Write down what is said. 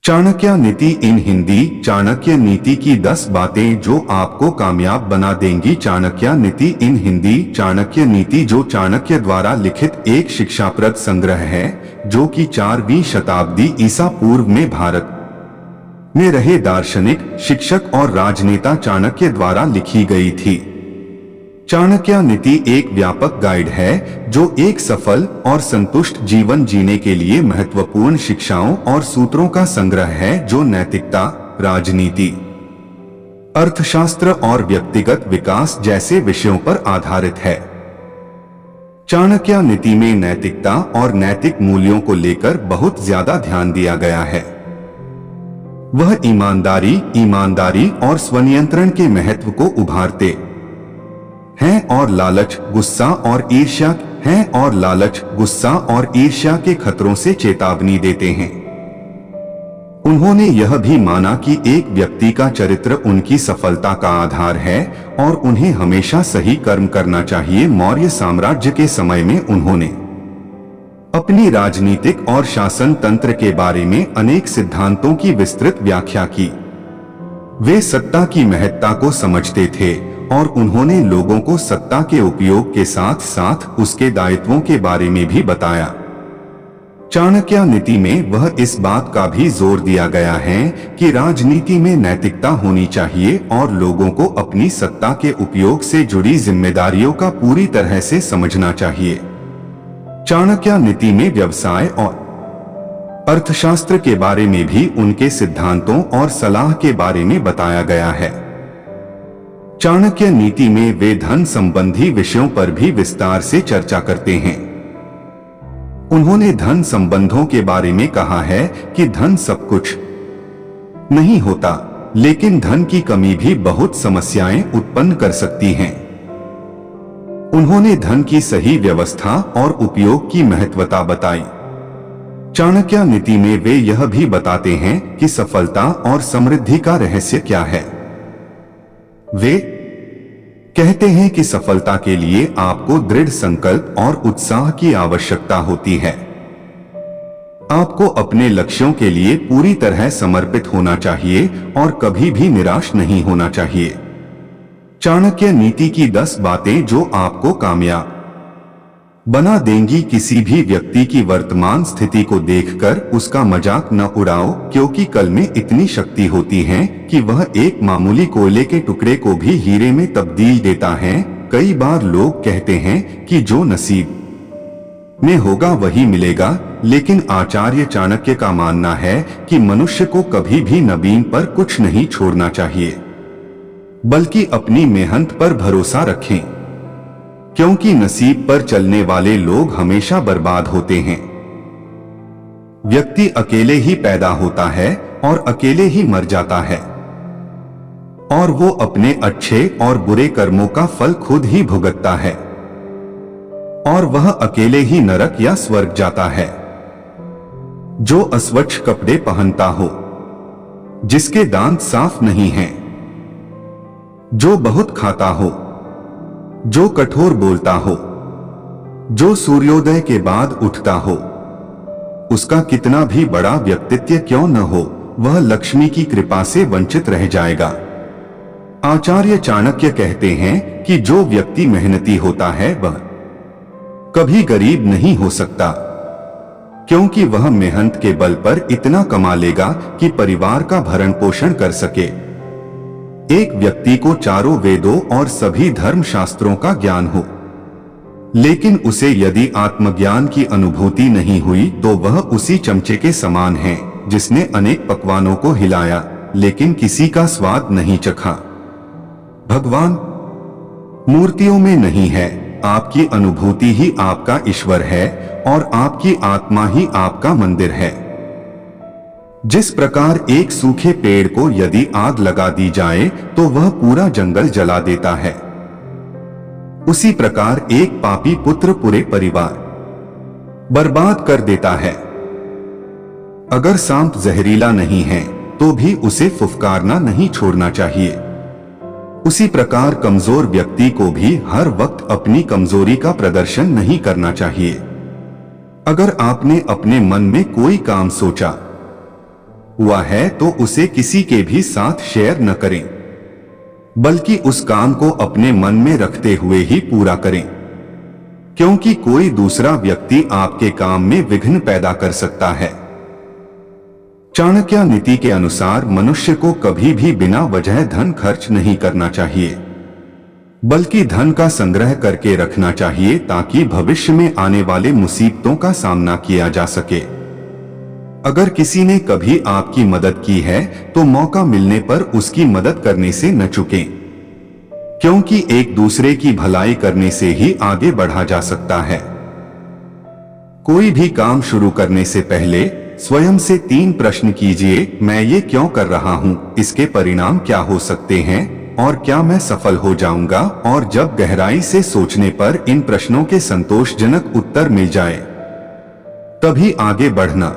चाणक्य नीति इन हिंदी। चाणक्य नीति की 10 बातें जो आपको कामयाब बना देंगी। चाणक्य नीति इन हिंदी। चाणक्य नीति जो चाणक्य द्वारा लिखित एक शिक्षाप्रद संग्रह है जो कि 4वीं शताब्दी ईसा पूर्व में भारत में रहे दार्शनिक, शिक्षक और राजनेता चाणक्य द्वारा लिखी गई थी। चाणक्य नीति एक व्यापक गाइड है जो एक सफल और संतुष्ट जीवन जीने के लिए महत्वपूर्ण शिक्षाओं और सूत्रों का संग्रह है जो नैतिकता, राजनीति, अर्थशास्त्र और व्यक्तिगत विकास जैसे विषयों पर आधारित है। चाणक्य नीति में नैतिकता और नैतिक मूल्यों को लेकर बहुत ज्यादा ध्यान दिया गया है। वह ईमानदारी और स्वनियंत्रण के महत्व को उभारते हैं और लालच, गुस्सा और ईर्ष्या के खतरों से चेतावनी देते हैं। उन्होंने यह भी माना कि एक व्यक्ति का चरित्र उनकी सफलता का आधार है और उन्हें हमेशा सही कर्म करना चाहिए। मौर्य साम्राज्य के समय में उन्होंने अपनी राजनीतिक और शासन तंत्र के बारे में अनेक सिद्धांतों की विस्तृत व्याख्या की। वे सत्ता की महत्ता को समझते थे और उन्होंने लोगों को सत्ता के उपयोग के साथ साथ उसके दायित्वों के बारे में भी बताया। चाणक्य नीति में वह इस बात का भी जोर दिया गया है कि राजनीति में नैतिकता होनी चाहिए और लोगों को अपनी सत्ता के उपयोग से जुड़ी जिम्मेदारियों का पूरी तरह से समझना चाहिए। चाणक्य नीति में व्यवसाय और अर्थशास्त्र के बारे में भी उनके सिद्धांतों और सलाह के बारे में बताया गया है। चाणक्य नीति में वे धन संबंधी विषयों पर भी विस्तार से चर्चा करते हैं। उन्होंने धन संबंधों के बारे में कहा है कि धन सब कुछ नहीं होता, लेकिन धन की कमी भी बहुत समस्याएं उत्पन्न कर सकती हैं। उन्होंने धन की सही व्यवस्था और उपयोग की महत्वता बताई। चाणक्य नीति में वे यह भी बताते हैं कि सफलता और समृद्धि का रहस्य क्या है। वे कहते हैं कि सफलता के लिए आपको दृढ़ संकल्प और उत्साह की आवश्यकता होती है। आपको अपने लक्ष्यों के लिए पूरी तरह समर्पित होना चाहिए और कभी भी निराश नहीं होना चाहिए। चाणक्य नीति की 10 बातें जो आपको कामयाब बना देंगी। किसी भी व्यक्ति की वर्तमान स्थिति को देखकर उसका मजाक न उड़ाओ, क्योंकि कल में इतनी शक्ति होती है कि वह एक मामूली कोयले के टुकड़े को भी हीरे में तब्दील देता है। कई बार लोग कहते हैं कि जो नसीब में होगा वही मिलेगा, लेकिन आचार्य चाणक्य का मानना है कि मनुष्य को कभी भी नबीन पर कुछ नहीं छोड़ना चाहिए, बल्कि अपनी मेहनत पर भरोसा रखें, क्योंकि नसीब पर चलने वाले लोग हमेशा बर्बाद होते हैं। व्यक्ति अकेले ही पैदा होता है और अकेले ही मर जाता है और वो अपने अच्छे और बुरे कर्मों का फल खुद ही भुगतता है और वह अकेले ही नरक या स्वर्ग जाता है। जो अस्वच्छ कपड़े पहनता हो, जिसके दांत साफ नहीं हैं, जो बहुत खाता हो, जो कठोर बोलता हो, जो सूर्योदय के बाद उठता हो, उसका कितना भी बड़ा व्यक्तित्व क्यों न हो, वह लक्ष्मी की कृपा से वंचित रह जाएगा। आचार्य चाणक्य कहते हैं कि जो व्यक्ति मेहनती होता है वह कभी गरीब नहीं हो सकता, क्योंकि वह मेहनत के बल पर इतना कमा लेगा कि परिवार का भरण पोषण कर सके। एक व्यक्ति को चारों वेदों और सभी धर्म शास्त्रों का ज्ञान हो, लेकिन उसे यदि आत्मज्ञान की अनुभूति नहीं हुई तो वह उसी चमचे के समान है जिसने अनेक पकवानों को हिलाया लेकिन किसी का स्वाद नहीं चखा। भगवान मूर्तियों में नहीं है, आपकी अनुभूति ही आपका ईश्वर है और आपकी आत्मा ही आपका मंदिर है। जिस प्रकार एक सूखे पेड़ को यदि आग लगा दी जाए तो वह पूरा जंगल जला देता है, उसी प्रकार एक पापी पुत्र पूरे परिवार बर्बाद कर देता है। अगर सांप जहरीला नहीं है तो भी उसे फुफकारना नहीं छोड़ना चाहिए। उसी प्रकार कमजोर व्यक्ति को भी हर वक्त अपनी कमजोरी का प्रदर्शन नहीं करना चाहिए। अगर आपने अपने मन में कोई काम सोचा हुआ है तो उसे किसी के भी साथ शेयर न करें, बल्कि उस काम को अपने मन में रखते हुए ही पूरा करें, क्योंकि कोई दूसरा व्यक्ति आपके काम में विघ्न पैदा कर सकता है। चाणक्य नीति के अनुसार मनुष्य को कभी भी बिना वजह धन खर्च नहीं करना चाहिए, बल्कि धन का संग्रह करके रखना चाहिए ताकि भविष्य में आने वाले मुसीबतों का सामना किया जा सके। अगर किसी ने कभी आपकी मदद की है तो मौका मिलने पर उसकी मदद करने से न चूकें, क्योंकि एक दूसरे की भलाई करने से ही आगे बढ़ा जा सकता है। कोई भी काम शुरू करने से पहले स्वयं से 3 प्रश्न कीजिए। मैं ये क्यों कर रहा हूँ, इसके परिणाम क्या हो सकते हैं और क्या मैं सफल हो जाऊंगा। और जब गहराई से सोचने पर इन प्रश्नों के संतोषजनक उत्तर मिल जाए, तभी आगे बढ़ना।